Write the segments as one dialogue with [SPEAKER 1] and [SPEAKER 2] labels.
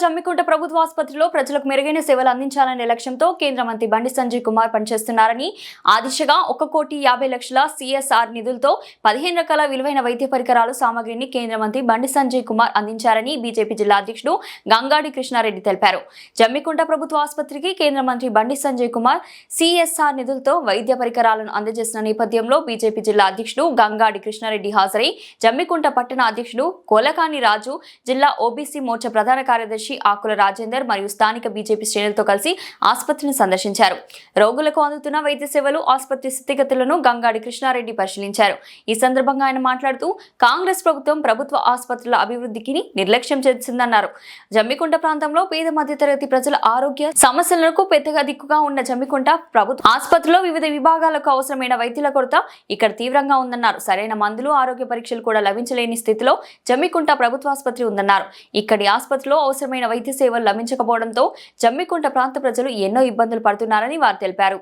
[SPEAKER 1] జమ్మికుంట ప్రభుత్వ ఆసుపత్రిలో ప్రజలకు మెరుగైన సేవలు అందించాలనే లక్ష్యంతో కేంద్ర మంత్రి బండి సంజయ్ కుమార్ పనిచేస్తున్నారని, ఆ దిశగా 1,50,00,000 CSR నిధులతో 15 రకాల విలువైన వైద్య పరికరాలు సామగ్రిని కేంద్ర మంత్రి బండి సంజయ్ కుమార్ అందించారని బీజేపీ జిల్లా అధ్యక్షుడు గంగాడి కృష్ణారెడ్డి తెలిపారు. జమ్మికుంట ప్రభుత్వ ఆసుపత్రికి కేంద్ర మంత్రి బండి సంజయ్ కుమార్ CSR నిధులతో వైద్య పరికరాలను అందజేసిన నేపథ్యంలో బీజేపీ జిల్లా అధ్యక్షుడు గంగాడి కృష్ణారెడ్డి హాజరై జమ్మికుంట పట్టణ అధ్యక్షుడు కోలకాని రాజు, జిల్లా ఓబీసీ మోర్చా ప్రధాన కార్యదర్శి ఆకుల రాజేందర్ మరియు స్థానిక బీజేపీ శ్రేణులతో కలిసి ఆసుపత్రిని సందర్శించారు. రోగులకు అందుతున్న వైద్య సేవలు, ఆసుపత్రి స్థితిగతులను గంగాడి కృష్ణారెడ్డి పరిశీలించారు. ఈ సందర్భంగా ఆయన మాట్లాడుతూ కాంగ్రెస్ ప్రభుత్వం ప్రభుత్వ ఆసుపత్రుల అభివృద్ధికి నిర్లక్ష్యం చేసిందన్నారు. జమ్మికుంట ప్రాంతంలో పేద మధ్యతరగతి ప్రజల ఆరోగ్య సమస్యలకు పెద్దగా దిక్కుగా ఉన్న జమ్మికుంట ప్రభుత్వ ఆసుపత్రిలో వివిధ విభాగాలకు అవసరమైన వైద్యుల కొరత ఇక్కడ తీవ్రంగా ఉందన్నారు. సరైన మందులు, ఆరోగ్య పరీక్షలు కూడా లభించలేని స్థితిలో జమ్మికుంట ప్రభుత్వ ఆసుపత్రి ఉందన్నారు. ఇక్కడి ఆసుపత్రిలో అవసరమైన వైద్య సేవలు లభించకపోవడంతో జమ్మికుంట ప్రాంత ప్రజలు ఎన్నో ఇబ్బందులు పడుతున్నారని వారు తెలిపారు.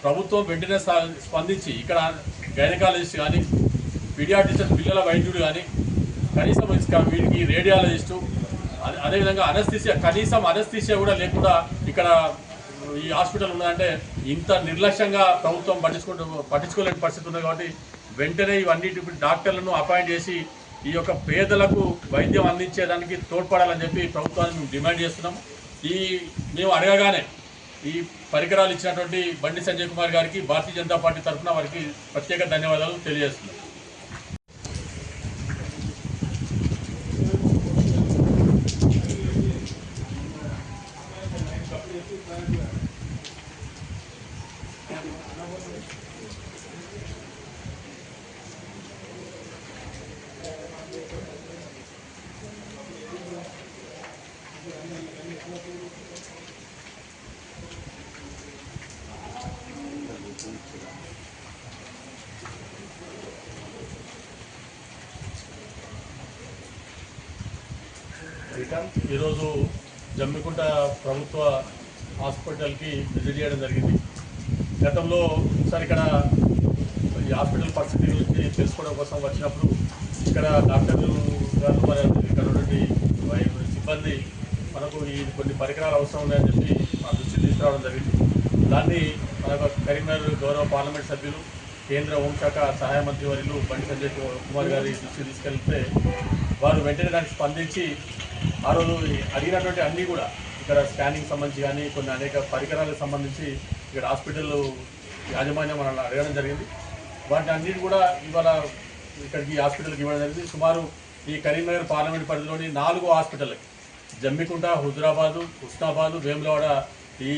[SPEAKER 2] ప్రభుత్వం వెంటనే స్పందించి ఇక్కడ గైనకాలజిస్ట్ కానీ, పీడియాట్రిషియన్ పిల్లల వైద్యుడు కానీ, కనీసం వీడికి రేడియాలజిస్టు, అదేవిధంగా కనీసం అనస్థీసియా కూడా లేకుండా ఇక్కడ ఈ హాస్పిటల్ ఉన్నదంటే ఇంత నిర్లక్ష్యంగా ప్రభుత్వం పట్టించుకోలేని పరిస్థితి ఉంది. కాబట్టి వెంటనే ఇవన్నిటి డాక్టర్లను అపాయింట్ చేసి ఈ యొక్క పేదలకు వైద్యం అందించేదానికి తోడ్పడాలని చెప్పి ప్రభుత్వాన్ని మేము డిమాండ్ చేస్తున్నాం. మేము అడగగానే ఈ పరికరాలు ఇచ్చినటువంటి బండి సంజయ్ కుమార్ గారికి భారతీయ జనతా పార్టీ తరఫున వారికి ప్రత్యేక ధన్యవాదాలు తెలియజేస్తున్నాం. ఈరోజు జమ్మికుంట ప్రభుత్వ హాస్పిటల్కి విజిట్ చేయడం జరిగింది. గతంలో ఒకసారి ఇక్కడ ఈ హాస్పిటల్ పరిస్థితి గురించి తెలుసుకోవడం కోసం వచ్చినప్పుడు ఇక్కడ డాక్టర్లు గారు మరి ఇక్కడ ఉన్నటువంటి సిబ్బంది మనకు ఈ కొన్ని పరికరాలు అవసరం ఉన్నాయని చెప్పి మా దృష్టి తీసుకురావడం జరిగింది. దాన్ని మనకు కరీంనగర్ గౌరవ పార్లమెంట్ సభ్యులు, కేంద్ర హోంశాఖ సహాయ మంత్రి వర్యులు బండి సంజయ్ కుమార్ గారి దృష్టి తీసుకెళ్తే వారు వెంటనే దానికి స్పందించి ఆ రోజు అడిగినటువంటి అన్నీ కూడా ఇక్కడ స్కానింగ్ సంబంధించి కానీ కొన్ని అనేక పరికరాలకు సంబంధించి ఇక్కడ హాస్పిటల్ యాజమాన్యం మనల్ని అడగడం జరిగింది. వాటిని అన్నిటి కూడా ఇవాళ ఇక్కడికి హాస్పిటల్కి ఇవ్వడం జరిగింది. సుమారు ఈ కరీంనగర్ పార్లమెంట్ పరిధిలోని 4 హాస్పిటల్కి, జమ్మికుంట, హుజురాబాదు, హుస్నాబాదు, వేములవాడ, ఈ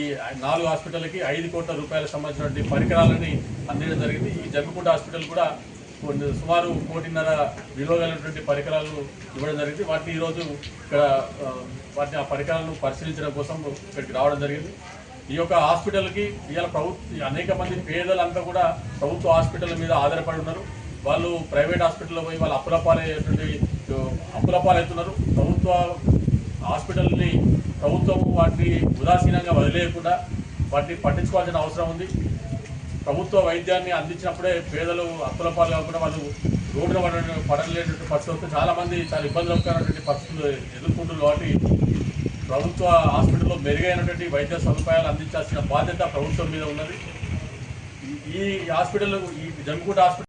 [SPEAKER 2] 4 హాస్పిటల్కి 5 కోట్ల రూపాయలకు సంబంధించినటువంటి పరికరాలని అందించడం జరిగింది. ఈ జమ్మికుంట హాస్పిటల్ కూడా సుమారు 1.5 కోట్ల విలువ కలిగినటువంటి పరికరాలు ఇవ్వడం జరిగింది. వాటిని ఈరోజు ఇక్కడ ఆ పరికరాలను పరిశీలించడం కోసం ఇక్కడికి రావడం జరిగింది. ఈ యొక్క హాస్పిటల్కి ఇవాళ అనేక మంది పేదలంతా కూడా ప్రభుత్వ హాస్పిటల్ మీద ఆధారపడి ఉన్నారు. వాళ్ళు ప్రైవేట్ హాస్పిటల్లో పోయి వాళ్ళు అప్పులపాలవుతున్నారు. ప్రభుత్వ హాస్పిటల్ని ప్రభుత్వం వాటిని ఉదాసీనంగా వదిలేయకుండా వాటిని పట్టించుకోవాల్సిన అవసరం ఉంది. ప్రభుత్వ వైద్యాన్ని అందించినప్పుడే పేదలు అప్పుల పాలు కాకుండా వాళ్ళు రోడ్డున పడలేనటువంటి పరిస్థితులు చాలామంది చాలా ఇబ్బందులకరమైనటువంటి పరిస్థితులు ఎదుర్కొంటున్నారు. కాబట్టి ప్రభుత్వ హాస్పిటల్లో మెరుగైనటువంటి వైద్య సదుపాయాలు అందించాల్సిన బాధ్యత ప్రభుత్వం మీద ఉన్నది. ఈ హాస్పిటల్, ఈ జమ్మికుంట హాస్పిటల్